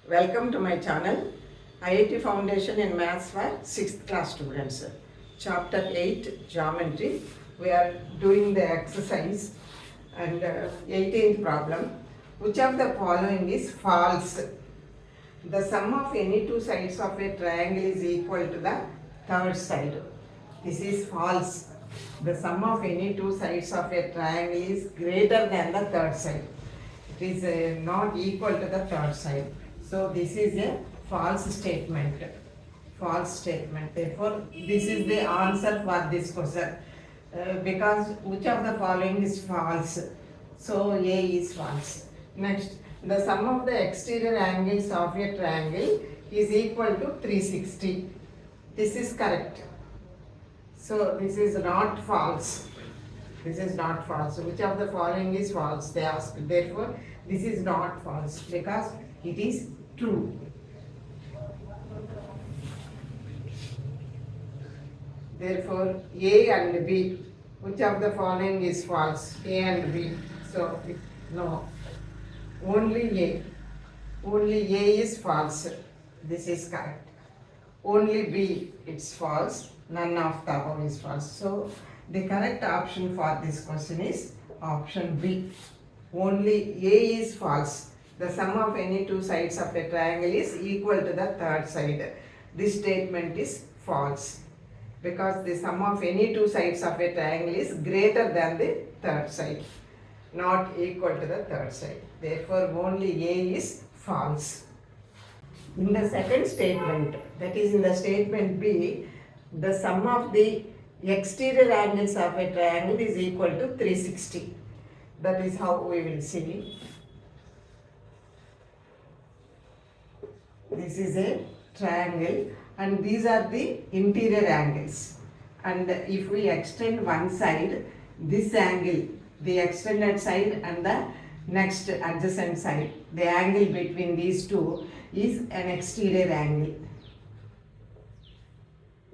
Welcome to my channel, IIT Foundation in Maths for 6th class students. Chapter 8, Geometry. We are doing the exercise and 18th problem. Which of the following is false? The sum of any two sides of a triangle is equal to the third side. This is false. The sum of any two sides of a triangle is greater than the third side. It is not equal to the third side. So this is a false statement. False statement. Therefore, this is the answer for this question. Because which of the following is false? So A is false. Next, the sum of the exterior angles of a triangle is equal to 360. This is correct. So this is not false. This is not false. Which of the following is false? They ask. Therefore, this is not false because it is true. Therefore, A and B. Which of the following is false? A and B. So no. Only A. Only A is false. This is correct. Only B it's false. None of the above is false. So the correct option for this question is option B. Only A is false. The sum of any two sides of a triangle is equal to the third side. This statement is false because the sum of any two sides of a triangle is greater than the third side, not equal to the third side. Therefore, only A is false. In the second statement, that is in the statement B, the sum of the exterior angles of a triangle is equal to 360. That is how we will see. This is a triangle and these are the interior angles. And if we extend one side, this angle, the extended side and the next adjacent side, the angle between these two is an exterior angle.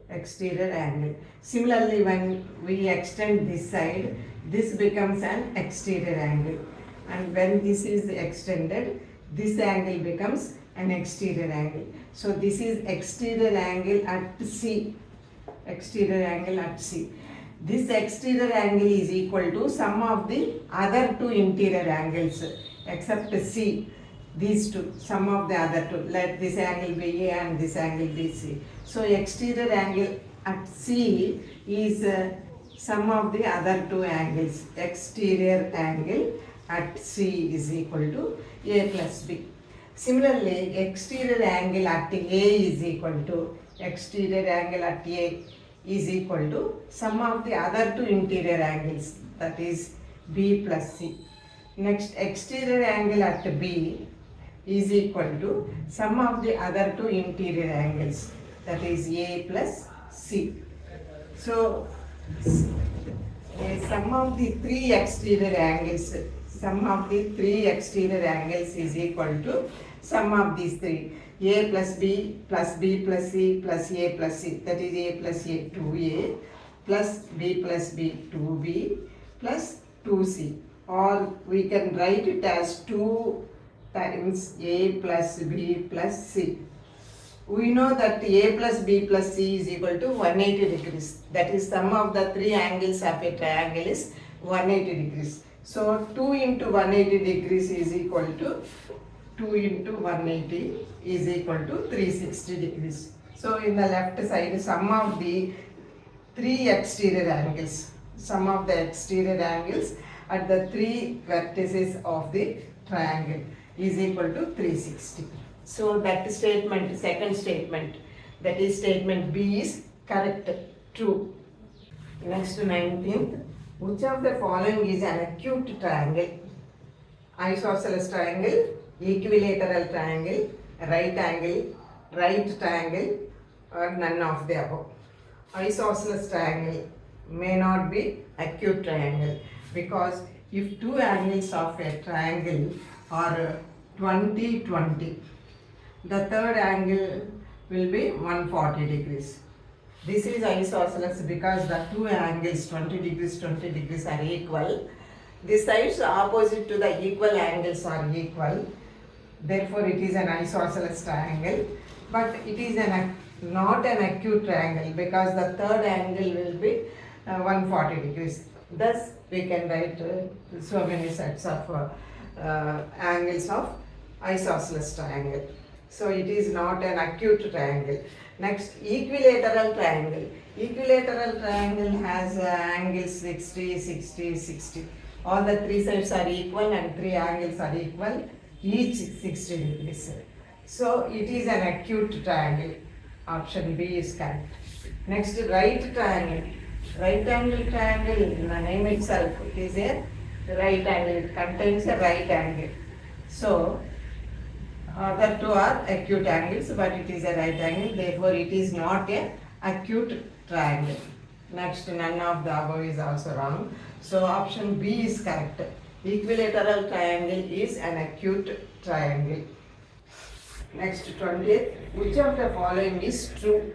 Exterior angle. Similarly, when we extend this side, this becomes an exterior angle. And when this is extended, this angle becomes an exterior angle. So this is exterior angle at C. Exterior angle at C. This exterior angle is equal to sum of the other two interior angles except C. These two, sum of the other two. Let this angle be A and this angle be C. So exterior angle at C is sum of the other two angles. Exterior angle at C is equal to A plus B. Similarly, exterior angle at A is equal to exterior angle at A is equal to sum of the other two interior angles, that is B plus C. Next, exterior angle at B is equal to sum of the other two interior angles, that is A plus C. So, sum of the three exterior angles, sum of the three exterior angles is equal to sum of these three, A plus B plus B plus C plus A plus C, that is A plus A 2A plus B plus B 2B plus 2C, or we can write it as 2 times A plus B plus C. We know that A plus B plus C is equal to 180 degrees. That is sum of the three angles of a triangle is 180 degrees. So 2 into 180 degrees is equal to 2 into 180 is equal to 360 degrees. So in the left side, sum of the three exterior angles, sum of the exterior angles at the three vertices of the triangle is equal to 360. So that statement, second statement, that is statement B is correct, true. Next, 19th. Which of the following is an acute triangle? Isosceles triangle, equilateral triangle, right angle, right triangle, or none of the above. Isosceles triangle may not be acute triangle because if two angles of a triangle are 20-20, the third angle will be 140 degrees. This is isosceles because the two angles 20 degrees are equal. The sides opposite to the equal angles are equal. therefore it is an isosceles triangle, but it is not an acute triangle because the third angle will be 140 degrees. Thus we can write so many sets of angles of isosceles triangle. So it is not an acute triangle. Next, equilateral triangle. Equilateral triangle has angles 60, 60, 60. All the three sides are equal and three angles are equal, each 60 degrees. So it is an acute triangle. Option B is correct. Next, right triangle. Right angle triangle, in the name itself, it is a right angle. It contains a right angle. So other two are acute angles, but it is a right angle, therefore it is not a acute triangle. Next, none of the above is also wrong. So option B is correct. Equilateral triangle is an acute triangle. Next, 20th. Which of the following is true?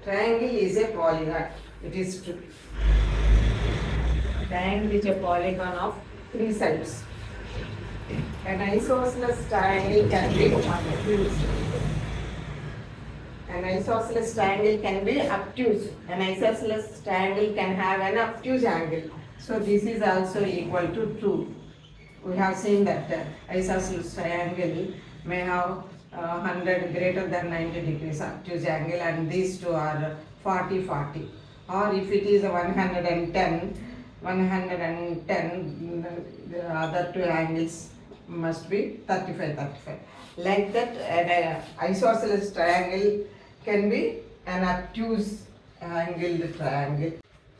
Triangle is a polygon. It is true. Triangle is a polygon of three sides. An isosceles triangle can be obtuse. An isosceles triangle can be obtuse. An isosceles triangle can have an obtuse angle. So this is also equal to true. We have seen that isosceles triangle may have 100 greater than 90 degrees obtuse angle, and these two are 40, 40. Or if it is 110, the other two angles must be 35, 35. Like that, an isosceles triangle can be an obtuse angled triangle.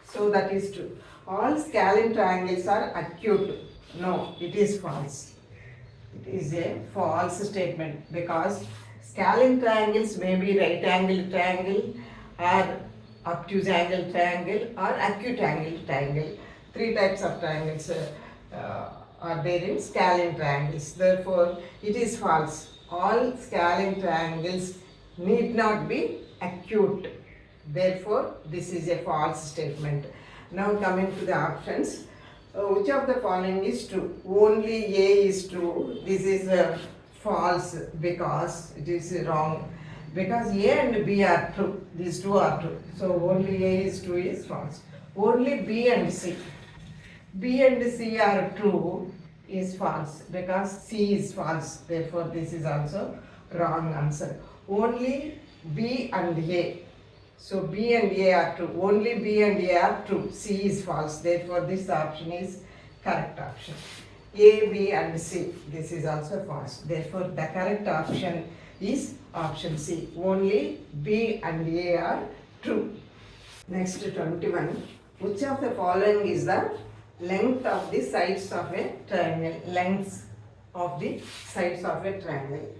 So that is true. All scalene triangles are acute. No, it is false. It is a false statement because scalene triangles may be right angled triangle or obtuse angle triangle or acute angle triangle. Three types of triangles are there in scalene triangles. Therefore, it is false. All scalene triangles need not be acute. Therefore, this is a false statement. Now coming to the options. Which of the following is true? Only A is true. This is false because it is wrong. Because A and B are true. These two are true. So only A is true is false. Only B and C. B and C are true is false because C is false. Therefore, this is also wrong answer. Only B and A. So B and A are true. Only B and A are true. C is false. Therefore, this option is correct option. A, B and C. This is also false. Therefore, the correct option is option C. Only B and A are true. Next, 21. Which of the following is the length of the sides of a triangle? Lengths of the sides of a triangle.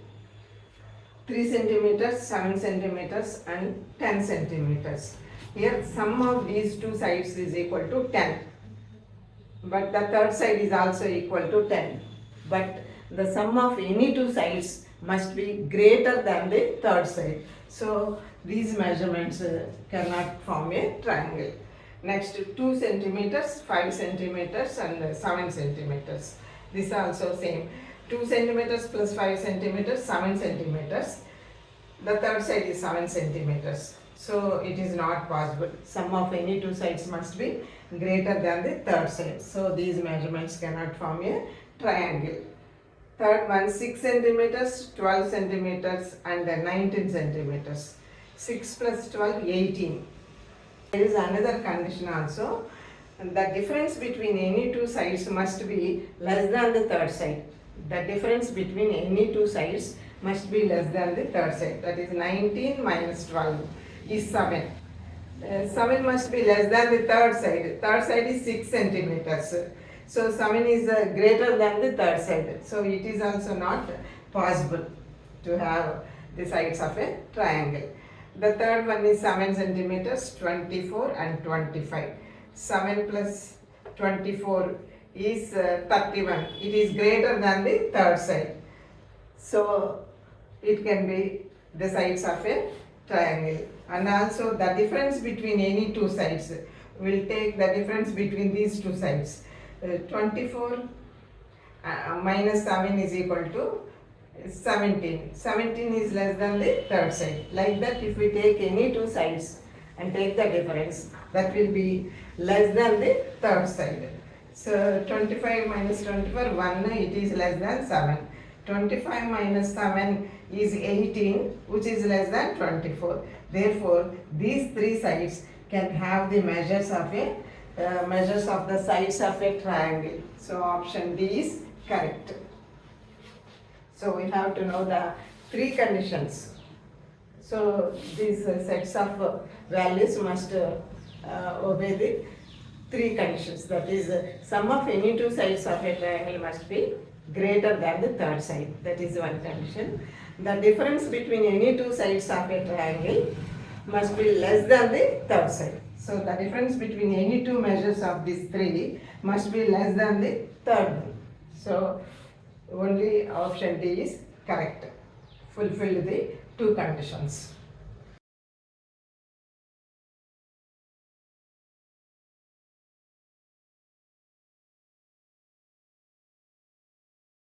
3 centimeters, 7 centimeters and 10 centimeters. Here sum of these two sides is equal to 10. But the third side is also equal to 10. But the sum of any two sides must be greater than the third side. So these measurements cannot form a triangle. Next, 2 centimeters, 5 centimeters and 7 centimeters. This also same. 2 centimeters plus 5 centimeters, 7 centimeters. The third side is 7 centimeters. So it is not possible. Sum of any two sides must be greater than the third side. So these measurements cannot form a triangle. Third one, 6 centimeters, 12 centimeters and 19 centimeters. 6 plus 12, 18. There is another condition also. The difference between any two sides must be less than the third side. The difference between any two sides must be less than the third side. That is 19 minus 12 is 7. 7 must be less than the third side. Third side is 6 centimeters. So 7 is greater than the third side. So it is also not possible to have the sides of a triangle. The third one is 7 centimeters, 24 and 25. 7 plus 24 is 31. It is greater than the third side. So it can be the sides of a triangle. And also the difference between any two sides. We'll take the difference between these two sides. 24 minus 7 is equal to 17. 17 is less than the third side. Like that, if we take any two sides and take the difference, that will be less than the third side. So 25 minus 24, 1, it is less than 7. 25 minus 7 is 18, which is less than 24. Therefore, these three sides can have the measures of the sides of a triangle. So option D is correct. So we have to know the three conditions. So these sets of values must obey the three conditions. That is, sum of any two sides of a triangle must be greater than the third side. That is one condition. The difference between any two sides of a triangle must be less than the third side. So the difference between any two measures of these three must be less than the third one. So only option D is correct. Fulfill the two conditions.